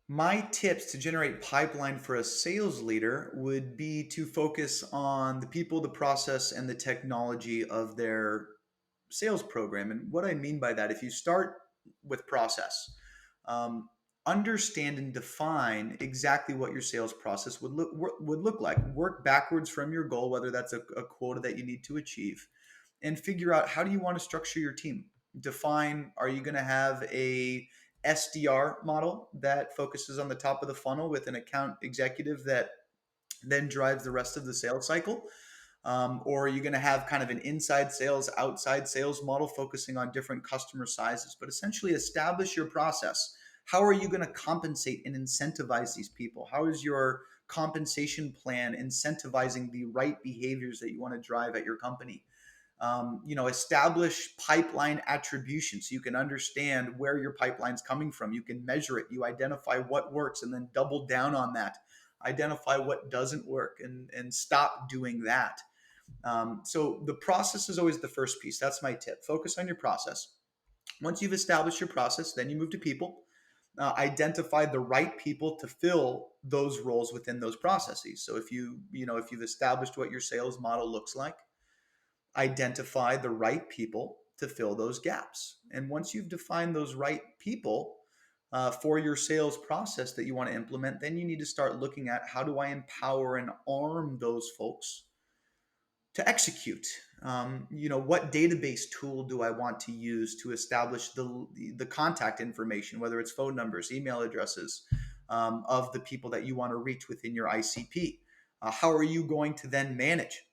My tips to generate pipeline for a sales leader would be to focus on the people, the process, and the technology of their sales program. And what I mean by that, if you start with process, um, understand and define exactly what your sales process would look like. Work backwards from your goal, whether that's a quota that you need to achieve, and figure out how do you want to structure your team. Define, are you going to have a SDR model that focuses on the top of the funnel with an account executive that then drives the rest of the sales cycle? Or are you going to have kind of an inside sales, outside sales model focusing on different customer sizes? But essentially, establish your process. How are you going to compensate and incentivize these people? How is your compensation plan incentivizing the right behaviors that you want to drive at your company? Establish pipeline attribution so you can understand where your pipeline's coming from. You can measure it. You identify what works and then double down on that. Identify what doesn't work and stop doing that. So the process is always the first piece. That's my tip. Focus on your process. Once you've established your process, then you move to people. Identify the right people to fill those roles within those processes. So if you've established what your sales model looks like, identify the right people to fill those gaps. And once you've defined those right people for your sales process that you want to implement, then you need to start looking at how do I empower and arm those folks to execute. What database tool do I want to use to establish the contact information, whether it's phone numbers, email addresses, of the people that you want to reach within your ICP? How are you going to then manage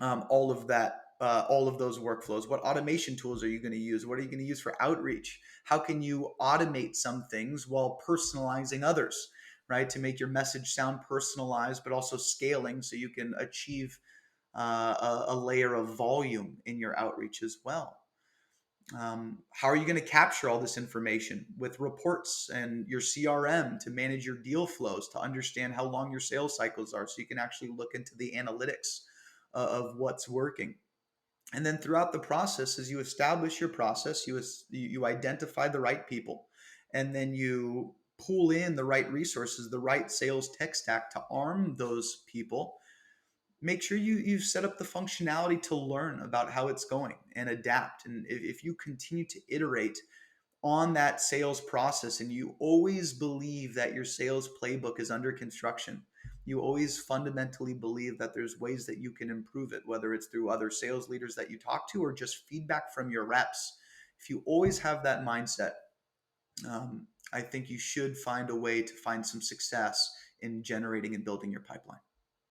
all of that, all of those workflows? What automation tools are you going to use? What are you going to use for outreach? How can you automate some things while personalizing others, right? To make your message sound personalized, but also scaling so you can achieve a layer of volume in your outreach as well. How are you going to capture all this information with reports and your CRM to manage your deal flows, to understand how long your sales cycles are so you can actually look into the analytics of what's working? And then throughout the process, as you establish your process, you identify the right people, and then you pull in the right resources, the right sales tech stack to arm those people. Make sure you set up the functionality to learn about how it's going and adapt. And if you continue to iterate on that sales process and you always believe that your sales playbook is under construction, you always fundamentally believe that there's ways that you can improve it, whether it's through other sales leaders that you talk to or just feedback from your reps. If you always have that mindset, I think you should find a way to find some success in generating and building your pipeline.